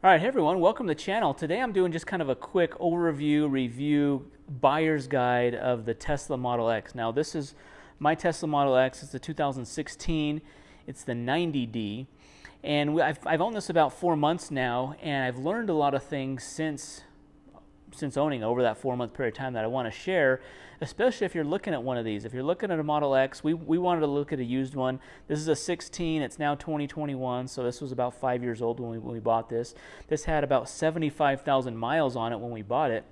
All right, hey everyone, welcome to the channel. Today I'm doing just kind of a quick overview, review, buyer's guide of the Tesla Model X. Now this is my Tesla Model X. It's the 2016. It's the 90D. And I've owned this about 4 months now, and I've learned a lot of things since owning over that 4-month period of time that I want to share, especially if you're looking at one of these. If you're looking at a Model X, we wanted to look at a used one. This is a 16, it's now 2021, so this was about 5 years old when we bought this. This had about 75,000 miles on it when we bought it.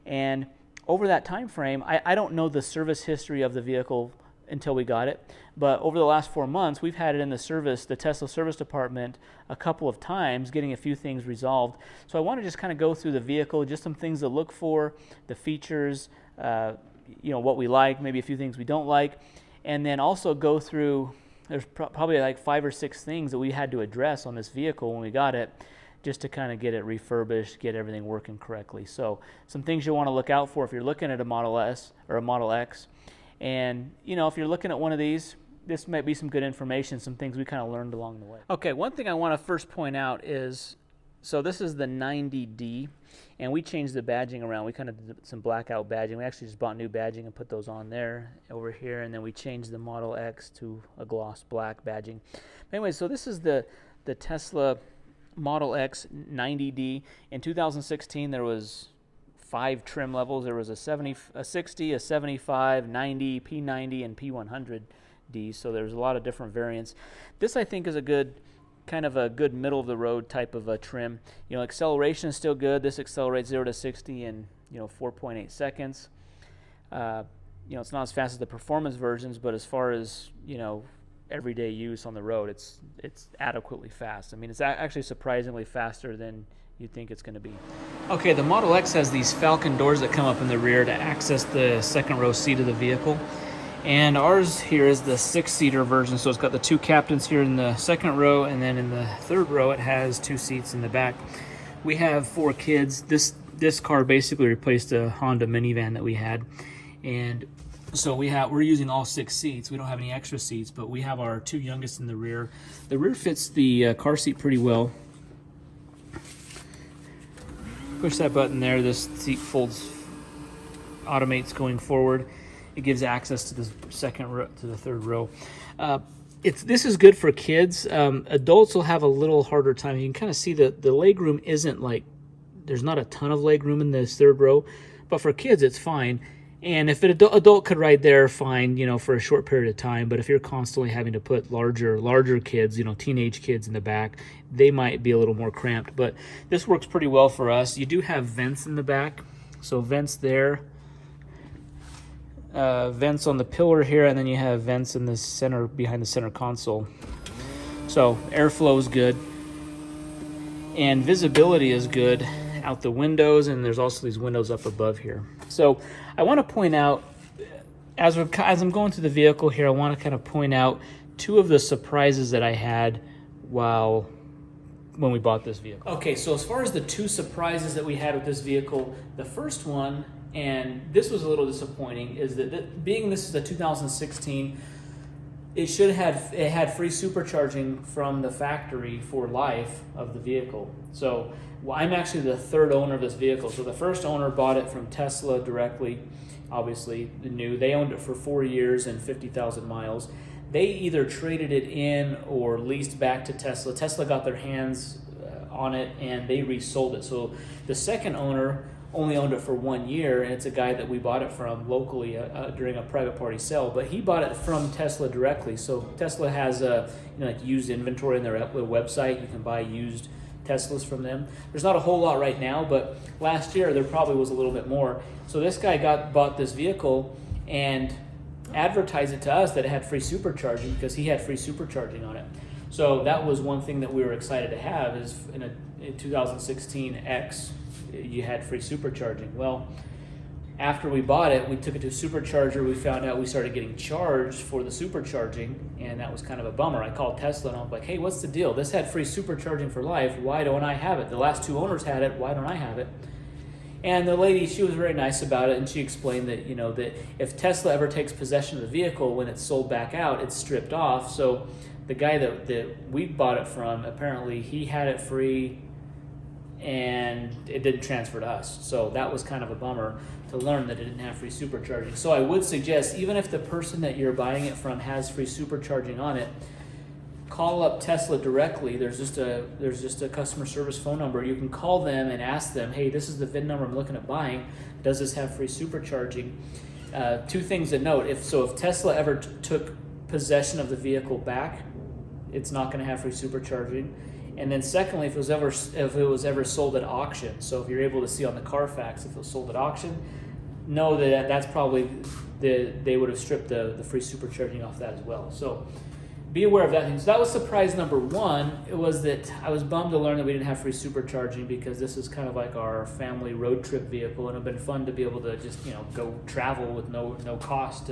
And over that time frame, I don't know the service history of the vehicle until we got it, but over the last 4 months we've had it in the Tesla service department a couple of times, getting a few things resolved. So I want to just kind of go through the vehicle, just some things to look for, the features, what we like, maybe a few things we don't like, and then also go through, there's probably like 5 or 6 things that we had to address on this vehicle when we got it, just to kind of get it refurbished, get everything working correctly. So some things you want to look out for if you're looking at a Model S or a Model X. And, if you're looking at one of these, this might be some good information, some things we kind of learned along the way. Okay, one thing I want to first point out is, so this is the 90D, and we changed the badging around. We kind of did some blackout badging. We actually just bought new badging and put those on there over here, and then we changed the Model X to a gloss black badging. Anyway, so this is the Tesla Model X 90D. In 2016, there was 5 trim levels. There was a 60, a 75, 90, P90, and P100D. So there's a lot of different variants. This I think is a good, kind of a good middle of the road type of a trim. Acceleration is still good. This accelerates 0 to 60 in 4.8 seconds. It's not as fast as the performance versions, but as far as everyday use on the road, it's adequately fast. I mean, it's actually surprisingly faster than you'd think it's going to be. Okay, the Model X has these Falcon doors that come up in the rear to access the second row seat of the vehicle. And ours here is the 6-seater version, so it's got the 2 captains here in the second row, and then in the third row it has 2 seats in the back. We have 4 kids. This car basically replaced a Honda minivan that we had. And so we're using all 6 seats. We don't have any extra seats, but we have our 2 youngest in the rear. The rear fits the car seat pretty well. Push that button there, this seat folds, automates going forward. It gives access to the second row, to the third row. This is good for kids. Adults will have a little harder time. You can kind of see that the leg room isn't like, there's not a ton of leg room in this third row, but for kids it's fine. And if an adult could ride there, fine, for a short period of time. But if you're constantly having to put larger kids, teenage kids in the back, they might be a little more cramped. But this works pretty well for us. You do have vents in the back, so vents there, vents on the pillar here, and then you have vents in the center, behind the center console. So airflow is good, and visibility is good out the windows, and there's also these windows up above here. So I want to point out, as I'm going through the vehicle here, I want to kind of point out 2 of the surprises that I had when we bought this vehicle. Okay, so as far as the 2 surprises that we had with this vehicle, the first one, and this was a little disappointing, is that being this is a 2016, it had free supercharging from the factory for life of the vehicle. So I'm actually the 3rd owner of this vehicle. So the first owner bought it from Tesla directly, obviously new. They owned it for 4 years and 50,000 miles. They either traded it in or leased back to Tesla. Tesla got their hands on it and they resold it. So the second owner only owned it for 1 year, and it's a guy that we bought it from locally during a private party sale, but he bought it from Tesla directly. So Tesla has like used inventory on their website. You can buy used Teslas from them. There's not a whole lot right now, but last year there probably was a little bit more. So this guy bought this vehicle and advertised it to us that it had free supercharging because he had free supercharging on it. So that was one thing that we were excited to have, is in a 2016 X, you had free supercharging. Well, after we bought it, we took it to a supercharger. We found out we started getting charged for the supercharging, and that was kind of a bummer. I called Tesla and I was like, hey, what's the deal? This had free supercharging for life. Why don't I have it? The last 2 owners had it. Why don't I have it? And the lady, she was very nice about it, and she explained that, that if Tesla ever takes possession of the vehicle, when it's sold back out, it's stripped off. So the guy that we bought it from, apparently he had it free and it didn't transfer to us. So that was kind of a bummer to learn that it didn't have free supercharging. So I would suggest, even if the person that you're buying it from has free supercharging on it, call up Tesla directly. There's just a customer service phone number. You can call them and ask them, hey, this is the VIN number I'm looking at buying. Does this have free supercharging? Two things to note. If Tesla ever took possession of the vehicle back, it's not going to have free supercharging. And then secondly, if it was ever sold at auction, so if you're able to see on the Carfax if it was sold at auction, know that that's probably they would have stripped the free supercharging off that as well. So be aware of that thing. So that was surprise number one. It was that I was bummed to learn that we didn't have free supercharging, because this is kind of like our family road trip vehicle, and it'd been fun to be able to just go travel with no cost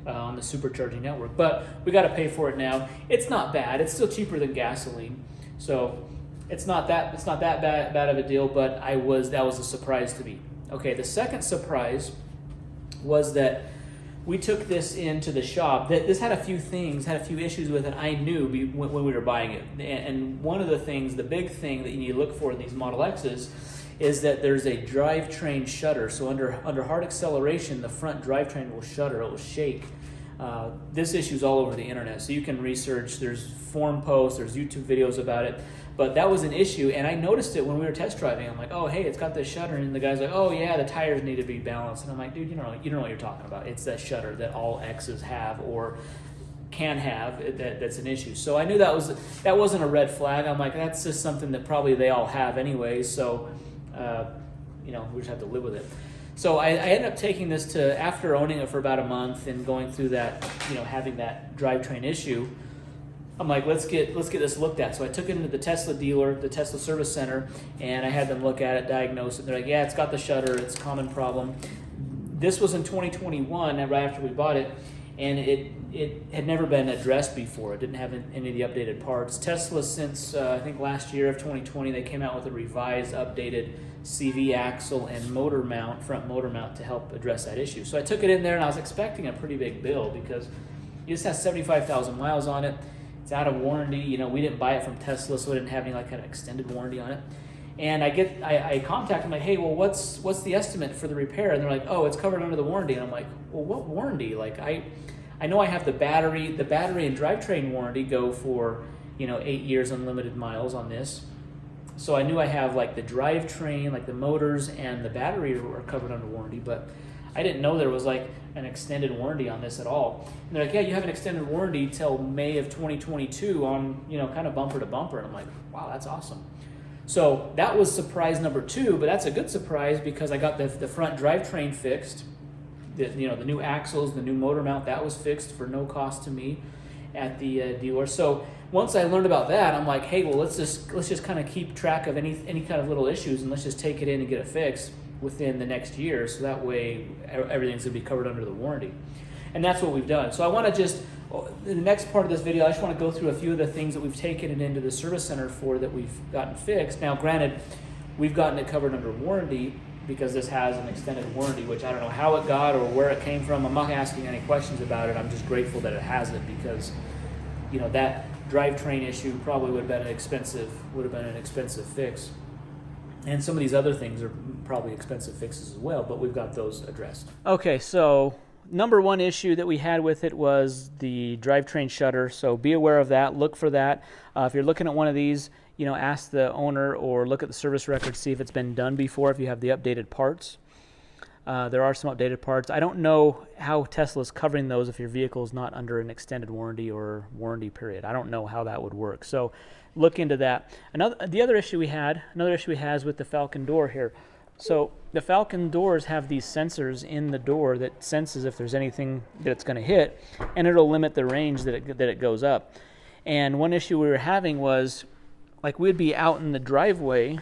on the supercharging network. But we got to pay for it now. It's not bad. It's still cheaper than gasoline. So it's not that bad of a deal, but that was a surprise to me. Okay, the second surprise was that we took this into the shop. This had a few issues with it I knew when we were buying it. And one of the things, the big thing that you need to look for in these Model X's is that there's a drivetrain shutter. So under hard acceleration, the front drivetrain will shutter, it will shake. This issue's all over the internet, so you can research. There's forum posts, there's YouTube videos about it, but that was an issue, and I noticed it when we were test driving. I'm like, oh, hey, it's got this shutter, and the guy's like, oh yeah, the tires need to be balanced, and I'm like, dude, you don't know what you're talking about. It's that shutter that all X's have or can have that's an issue. So I knew that wasn't a red flag. I'm like, that's just something that probably they all have anyways, so we just have to live with it. So I ended up taking this to, after owning it for about a month and going through that, having that drivetrain issue, I'm like, let's get this looked at. So I took it into the Tesla dealer, the Tesla service center, and I had them look at it, diagnose it. They're like, yeah, it's got the shutter, it's a common problem. This was in 2021, right after we bought it, and it had never been addressed before. It didn't have any of the updated parts. Tesla, since I think last year of 2020, they came out with a revised, updated CV axle and front motor mount to help address that issue. So I took it in there, and I was expecting a pretty big bill because it just has 75,000 miles on it. It's out of warranty. We didn't buy it from Tesla, so it didn't have any kind of extended warranty on it. And I contact them like, hey, well, what's the estimate for the repair? And they're like, oh, it's covered under the warranty. And I'm like, well, what warranty? Like, I know I have the battery and drivetrain warranty go for 8 years unlimited miles on this. So I knew I have like the drivetrain, like the motors and the battery are covered under warranty, but I didn't know there was like an extended warranty on this at all. And they're like, yeah, you have an extended warranty till May of 2022 on, kind of bumper to bumper. And I'm like, wow, that's awesome. So that was surprise number two, but that's a good surprise because I got the front drivetrain fixed. The new axles, the new motor mount, that was fixed for no cost to me at the dealer. So once I learned about that, I'm like, hey, well, let's just kind of keep track of any kind of little issues, and let's just take it in and get it fixed within the next year, so that way everything's going to be covered under the warranty. And that's what we've done. So I want to in the next part of this video, I just want to go through a few of the things that we've taken it into the service center for that we've gotten fixed. Now, granted, we've gotten it covered under warranty because this has an extended warranty, which I don't know how it got or where it came from. I'm not asking any questions about it. I'm just grateful that it has it because, that drivetrain issue probably would have been an expensive fix. And some of these other things are probably expensive fixes as well, but we've got those addressed. Okay, so number one issue that we had with it was the drivetrain shutter, so be aware of that. Look for that. If you're looking at one of these, ask the owner or look at the service record, see if it's been done before, if you have the updated parts. There are some updated parts. I don't know how Tesla's covering those if your vehicle is not under an extended warranty or warranty period. I don't know how that would work. So look into that. Another issue we has with the Falcon Door here. So the Falcon Doors have these sensors in the door that senses if there's anything that it's going to hit, and it'll limit the range that it goes up. And one issue we were having was, like, we'd be out in the driveway,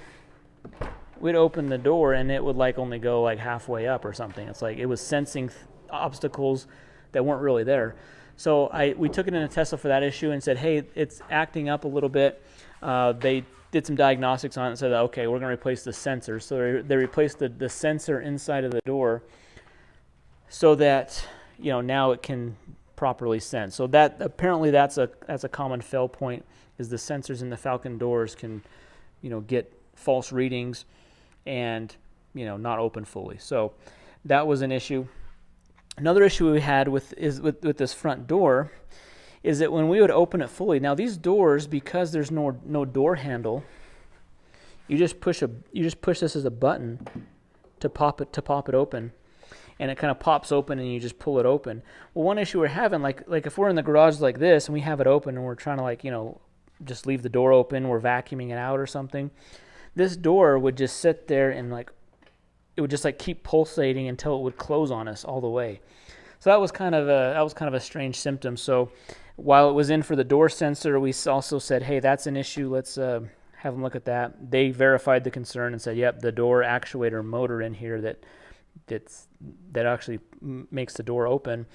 we'd open the door and it would only go halfway up or something. It's like it was sensing obstacles that weren't really there. So we took it into Tesla for that issue and said, hey, it's acting up a little bit. They did some diagnostics on it and said, okay, we're going to replace the sensor. So they replaced the sensor inside of the door so that now it can properly sense. So that apparently that's a common fail point, is the sensors in the Falcon Doors can get false readings and, you know, not open fully. So that was an issue. Another issue we had with this front door is that when we would open it fully, now these doors, because there's no door handle, you just push this as a button to pop it open, and it kind of pops open and you just pull it open. Well, one issue we're having, like if we're in the garage like this and we have it open and we're trying to, like, you know, just leave the door open, we're vacuuming it out or something, this door would just sit there and, like, it would just, like, keep pulsating until it would close on us all the way. So that was kind of a strange symptom. So while it was in for the door sensor, we also said, hey, that's an issue. Let's have them look at that. They verified the concern and said, yep, the door actuator motor in here that actually makes the door open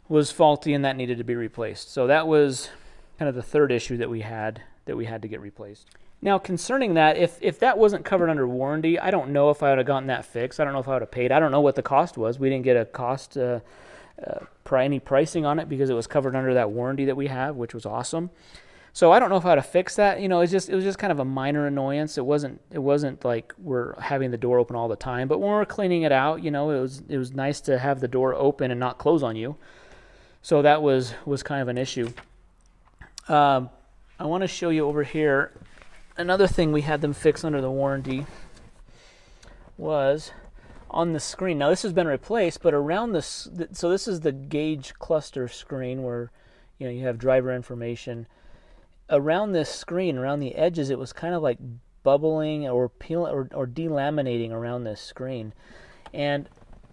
was faulty, and that needed to be replaced. So that was kind of the third issue that we had to get replaced. Now, concerning that, if that wasn't covered under warranty, I don't know if I would have gotten that fixed. I don't know if I would have paid. I don't know what the cost was. We didn't get a cost any pricing on it because it was covered under that warranty that we have, which was awesome. So I don't know if I would have fixed that. You know, it was just kind of a minor annoyance. It wasn't like we're having the door open all the time. But when we're cleaning it out, you know, it was nice to have the door open and not close on you. So that was kind of an issue. I want to show you over here. Another thing we had them fix under the warranty was on the screen. Now this has been replaced, but around this, so this is the gauge cluster screen where, you know, you have driver information. Around this screen, around the edges, it was kind of like bubbling or peeling or delaminating around this screen. And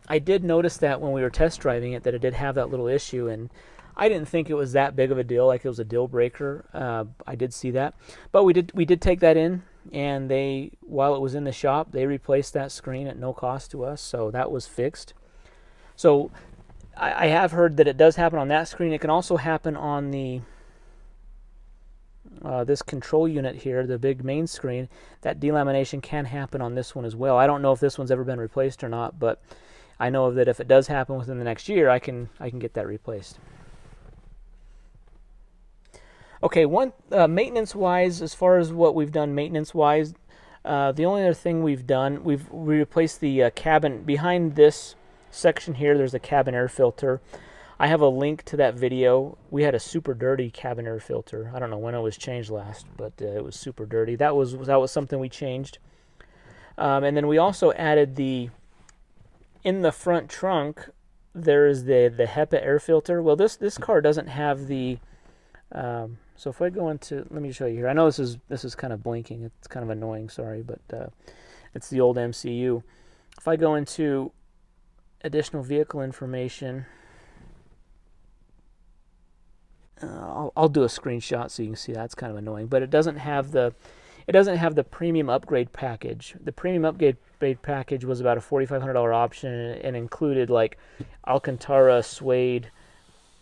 I did notice that when we were test driving it, that it did have that little issue, and I didn't think it was that big of a deal, like it was a deal breaker. I did see that, but we did take that in, and while it was in the shop, they replaced that screen at no cost to us, so that was fixed. So I have heard that it does happen on that screen. It can also happen on the this control unit here, the big main screen. That delamination can happen on this one as well. I don't know if this one's ever been replaced or not, but I know that if it does happen within the next year, I can get that replaced. Okay, maintenance-wise, as far as what we've done maintenance-wise, the only other thing we've done, we replaced the cabin. Behind this section here, there's a cabin air filter. I have a link to that video. We had a super dirty cabin air filter. I don't know when it was changed last, but it was super dirty. That was something we changed. And then we also added in the front trunk, there is the Hepa air filter. Well, this car doesn't have the... so if I go into, let me show you here. I know this is kind of blinking. It's kind of annoying, sorry, but it's the old MCU. If I go into additional vehicle information, I'll do a screenshot so you can see that's kind of annoying. But it doesn't have the premium upgrade package. The premium upgrade package was about a $4,500 option and included like Alcantara suede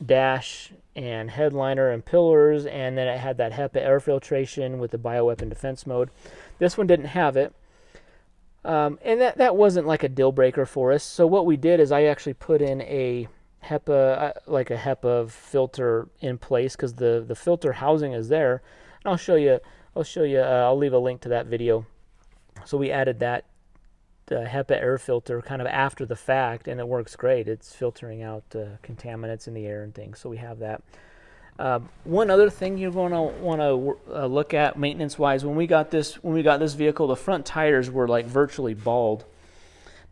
dash and headliner and pillars, and then it had that Hepa air filtration with the bioweapon defense mode. This one didn't have it, and that wasn't like a deal breaker for us. So what we did is I actually put in a Hepa, like a Hepa filter in place, because the filter housing is there. And I'll show you. I'll leave a link to that video. So we added that Hepa air filter kind of after the fact, and it works great. It's filtering out contaminants in the air and things. So we have that. One other thing you're going to want to look at maintenance-wise, when we got this vehicle, the front tires were like virtually bald.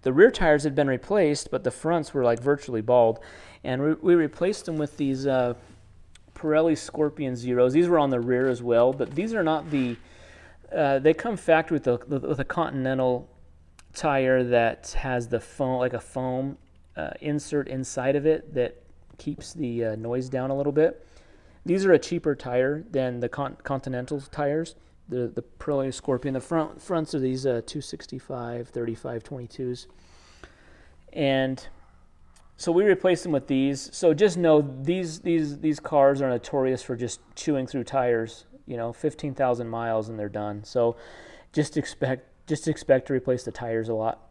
The rear tires had been replaced, but the fronts were like virtually bald, and we replaced them with these Pirelli Scorpion Zeros. These were on the rear as well, but these are not the. They come factory with a Continental tire that has the foam, like a foam insert inside of it that keeps the noise down a little bit. These are a cheaper tire than the Continental tires. The Pirelli Scorpion. The fronts are these 265, 35, 22s. And so we replaced them with these. So just know these cars are notorious for just chewing through tires, 15,000 miles and they're done. So just expect to replace the tires a lot.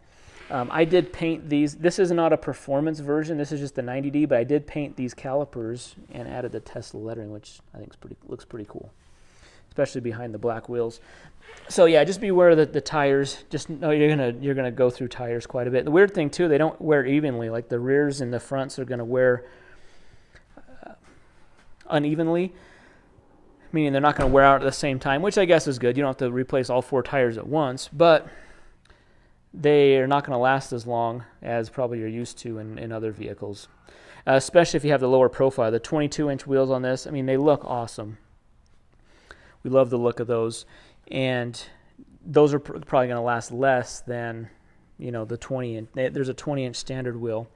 I did paint these. This is not a performance version. This is just the 90D, but I did paint these calipers and added the Tesla lettering, which I think looks pretty cool. especially behind the black wheels. So yeah, just be aware that the tires, just know you're gonna go through tires quite a bit. The weird thing too, they don't wear evenly. Like the rears and the fronts are gonna wear unevenly, meaning they're not gonna wear out at the same time, which I guess is good. You don't have to replace all 4 tires at once, but they are not gonna last as long as probably you're used to in other vehicles. Especially if you have the lower profile. The 22-inch wheels on this, I mean, they look awesome. We love the look of those. And those are probably going to last less than, you know, the 20-inch. There's a 20-inch standard wheel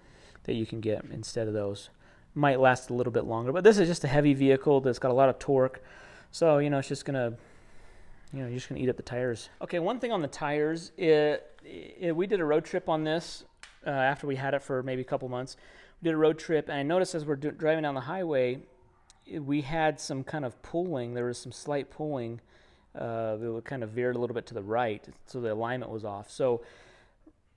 that you can get instead of those. Might last a little bit longer. But this is just a heavy vehicle that's got a lot of torque. So, you know, it's just going to, you know, you're just going to eat up the tires. Okay, one thing on the tires, we did a road trip on this after we had it for maybe a couple months. We did a road trip, and I noticed as we're driving down the highway, we had some kind of pulling. There was some slight pulling. It kind of veered a little bit to the right, so the alignment was off. So,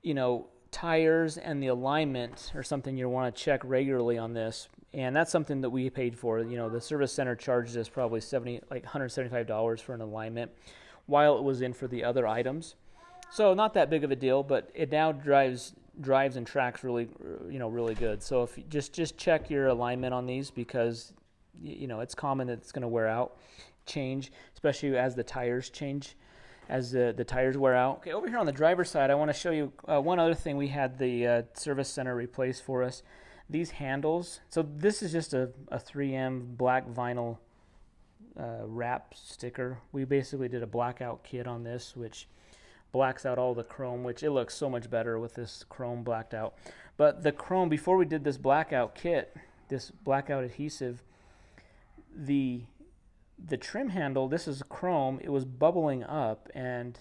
you know, tires and the alignment are something you want to check regularly on this, and that's something that we paid for. You know, the service center charged us probably $175 for an alignment, while it was in for the other items. So not that big of a deal, but it now drives and tracks really, you know, really good. So if you just check your alignment on these, because you know it's common that it's going to wear out, change, especially as the tires change, as the tires wear out. Okay, over here on the driver's side, I want to show you one other thing we had the service center replace for us. These handles. So this is just a 3M black vinyl wrap sticker. We basically did a blackout kit on this, which blacks out all the chrome, which it looks so much better with this chrome blacked out. But the chrome, before we did this blackout kit, this blackout adhesive, the trim handle, this is chrome, it was bubbling up, and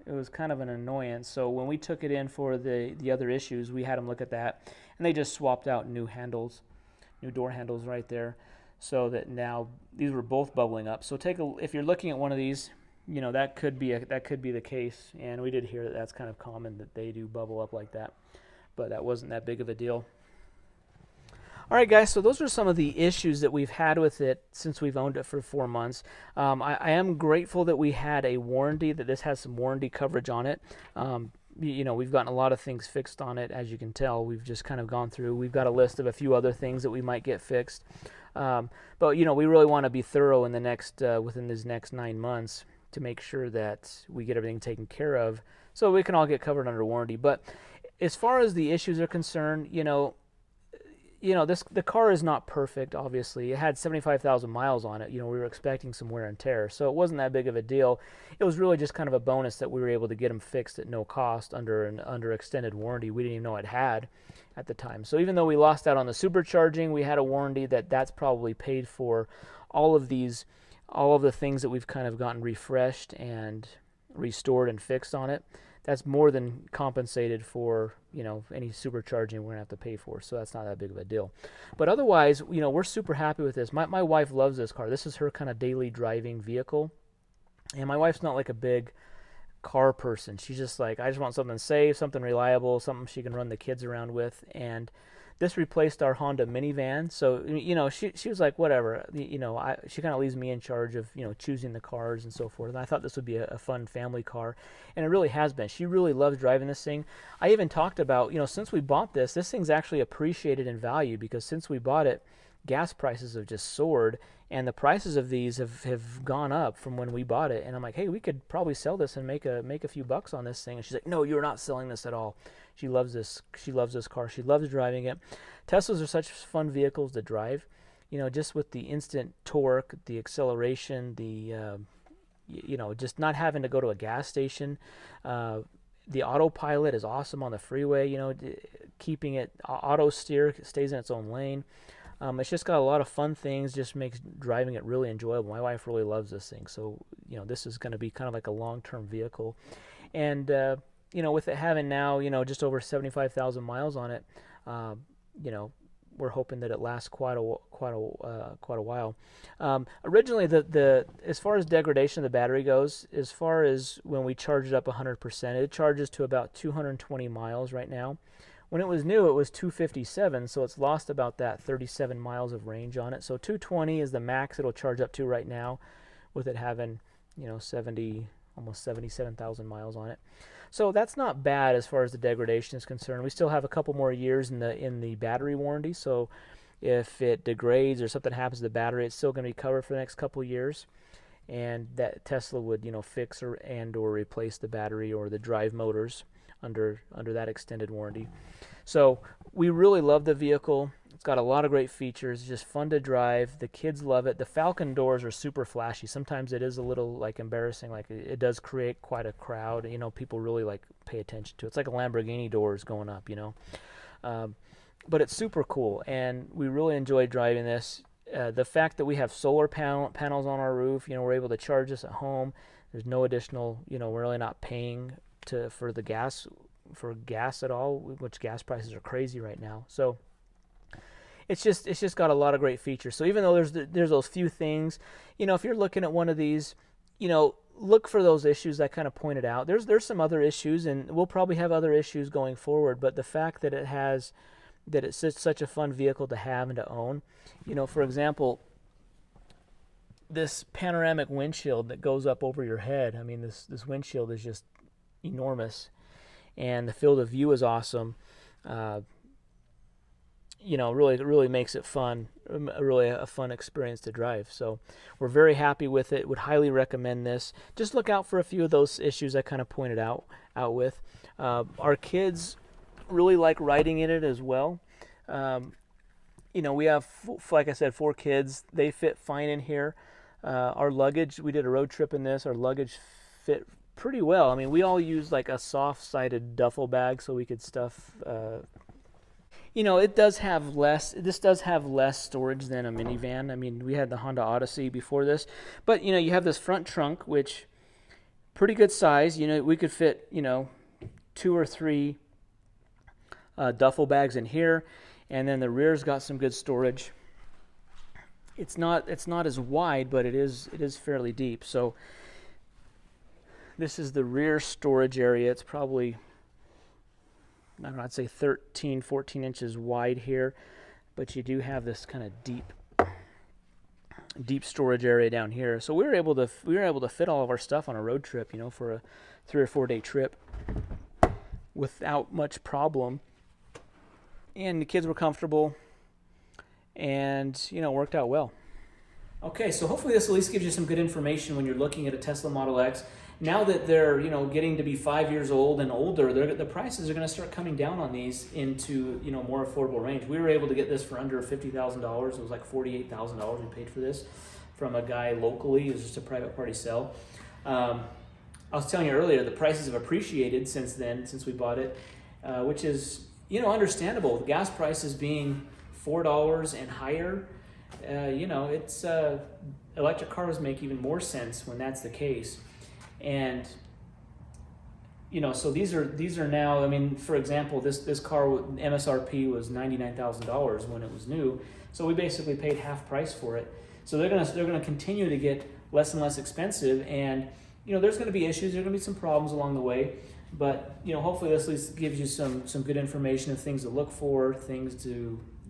it was kind of an annoyance. So when we took it in for the other issues, we had them look at that, and they just swapped out new handles, new door handles right there, so that now these were both bubbling up. So if you're looking at one of these, you know, that could be the case, and we did hear that that's kind of common that they do bubble up like that, but that wasn't that big of a deal. All right, guys, so those are some of the issues that we've had with it since we've owned it for 4 months. I am grateful that we had a warranty, that this has some warranty coverage on it. You know, we've gotten a lot of things fixed on it, as you can tell. We've just kind of gone through. We've got a list of a few other things that we might get fixed. But, you know, we really want to be thorough in the within these next 9 months to make sure that we get everything taken care of so we can all get covered under warranty. But as far as the issues are concerned, you know, the car is not perfect, obviously. It had 75,000 miles on it. You know, we were expecting some wear and tear, so it wasn't that big of a deal. It was really just kind of a bonus that we were able to get them fixed at no cost under extended warranty. We didn't even know it had at the time. So even though we lost out on the supercharging, we had a warranty that's probably paid for all of the things that we've kind of gotten refreshed and restored and fixed on it. That's more than compensated for, you know, any supercharging we're going to have to pay for. So that's not that big of a deal. But otherwise, you know, we're super happy with this. My wife loves this car. This is her kind of daily driving vehicle. And my wife's not like a big car person. She's just like, I just want something safe, something reliable, something she can run the kids around with. And this replaced our Honda minivan, so you know she was like, whatever, you know, she kind of leaves me in charge of, you know, choosing the cars and so forth. And I thought this would be a fun family car, and it really has been. She really loves driving this thing. I even talked about, you know, since we bought this thing's actually appreciated in value, because since we bought it, gas prices have just soared, and the prices of these have gone up from when we bought it. And I'm like, hey, we could probably sell this and make a few bucks on this thing. And she's like, no, you're not selling this at all. She loves this car. She loves driving it. Teslas are such fun vehicles to drive, you know, just with the instant torque, the acceleration, the you know, just not having to go to a gas station. The autopilot is awesome on the freeway, you know, keeping it auto steer, stays in its own lane. It's just got a lot of fun things, just makes driving it really enjoyable. My wife really loves this thing, so, you know, this is going to be kind of like a long-term vehicle. And you know, with it having now, you know, just over 75,000 miles on it, you know, we're hoping that it lasts quite a while. Originally, as far as degradation of the battery goes, as far as when we charge it up 100%, it charges to about 220 miles right now. When it was new, it was 257, so it's lost about that 37 miles of range on it. So 220 is the max it'll charge up to right now, with it having, you know, almost 77,000 miles on it. So that's not bad as far as the degradation is concerned. We still have a couple more years in the battery warranty, so if it degrades or something happens to the battery, it's still going to be covered for the next couple years, and that Tesla would, you know, fix or replace the battery or the drive motors under that extended warranty. So we really love the vehicle. It's got a lot of great features. It's just fun to drive. The kids love it. The Falcon doors are super flashy. Sometimes it is a little like embarrassing. Like it does create quite a crowd. You know, people really like pay attention to it. It's like a Lamborghini doors going up, you know. But it's super cool, and we really enjoy driving this. The fact that we have solar panels on our roof, you know, we're able to charge this at home. There's no additional, you know, we're really not paying for gas at all, which gas prices are crazy right now. So it's just got a lot of great features. So even though there's those few things, you know, if you're looking at one of these, you know, look for those issues I kind of pointed out. There's some other issues, and we'll probably have other issues going forward, but the fact that it's such a fun vehicle to have and to own. You know, for example, this panoramic windshield that goes up over your head. I mean, this windshield is just enormous, and the field of view is awesome. You know, really makes it fun, really a fun experience to drive. So we're very happy with it. Would highly recommend this. Just look out for a few of those issues I kind of pointed out with. Our kids really like riding in it as well. You know, we have, like I said, 4 kids. They fit fine in here. Our luggage, we did a road trip in this. Our luggage fit pretty well. I mean, we all used like a soft-sided duffel bag so we could stuff. You know, this does have less storage than a minivan. I mean, we had the Honda Odyssey before this, but you know, you have this front trunk, which pretty good size. You know, we could fit, you know, 2 or 3 duffel bags in here, and then the rear's got some good storage. It's not as wide, but it is fairly deep. So this is the rear storage area. It's probably, I don't know, I'd say 13, 14 inches wide here, but you do have this kind of deep storage area down here. So we were able to fit all of our stuff on a road trip, you know, for a 3 or 4 day trip without much problem. And the kids were comfortable, and you know, worked out well. Okay, so hopefully this at least gives you some good information when you're looking at a Tesla Model X. Now that they're, you know, getting to be 5 years old and older, the prices are going to start coming down on these into, you know, more affordable range. We were able to get this for under $50,000. It was like $48,000 we paid for this from a guy locally. It was just a private party sale. I was telling you earlier, the prices have appreciated since then, since we bought it, which is, you know, understandable. The gas prices being $4 and higher, you know, it's electric cars make even more sense when that's the case. And you know, so these are now, I mean, for example, this car MSRP was $99,000 when it was new, so we basically paid half price for it. So they're gonna continue to get less and less expensive, and you know, there's gonna be issues, there's gonna be some problems along the way, but you know, hopefully this at least gives you some good information of things to look for, things to,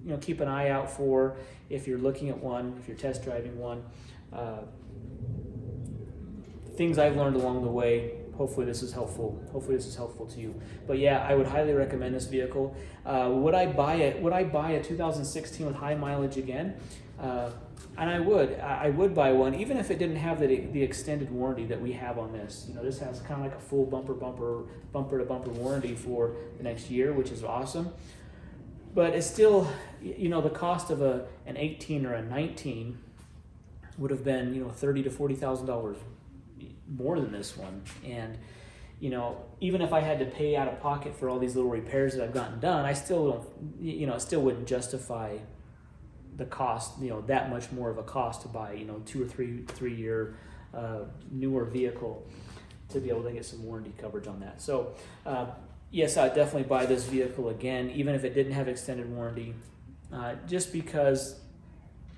you know, keep an eye out for if you're looking at one, if you're test driving one. Things I've learned along the way. Hopefully this is helpful. Hopefully this is helpful to you. But yeah, I would highly recommend this vehicle. Would I buy it? Would I buy a 2016 with high mileage again? And I would buy one, even if it didn't have the extended warranty that we have on this. You know, this has kind of like a full bumper to bumper warranty for the next year, which is awesome. But it's still, you know, the cost of an 18 or a 19 would have been, you know, $30,000 to $40,000 more than this one. And you know, even if I had to pay out of pocket for all these little repairs that I've gotten done, I still don't, you know, it still wouldn't justify the cost, you know, that much more of a cost to buy, you know, 2 or 3 year newer vehicle to be able to get some warranty coverage on that. So yes, I'd definitely buy this vehicle again, even if it didn't have extended warranty, just because,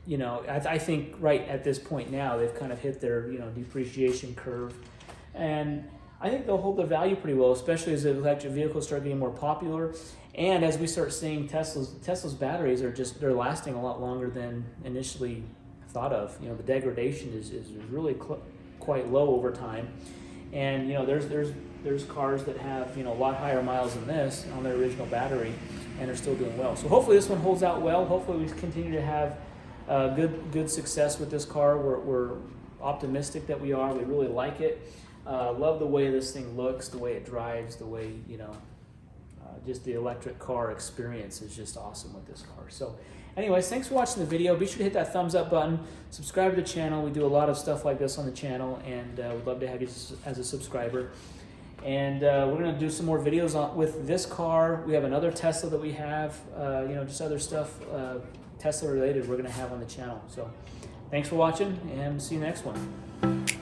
you know, I think right at this point now they've kind of hit their, you know, depreciation curve, and I think they'll hold their value pretty well, especially as the electric vehicles start getting more popular, and as we start seeing Tesla's batteries they're lasting a lot longer than initially thought of. You know, the degradation is really quite low over time. And you know, there's cars that have, you know, a lot higher miles than this on their original battery, and are still doing well. So hopefully this one holds out well. Hopefully we continue to have good success with this car. We're optimistic that we are. We really like it. Love the way this thing looks, the way it drives, the way, you know, just the electric car experience is just awesome with this car. So anyways, thanks for watching the video. Be sure to hit that thumbs up button, subscribe to the channel. We do a lot of stuff like this on the channel, and we'd love to have you as a subscriber. And we're going to do some more videos with this car. We have another Tesla that we have, you know, just other stuff Tesla related we're going to have on the channel. So thanks for watching, and see you next one.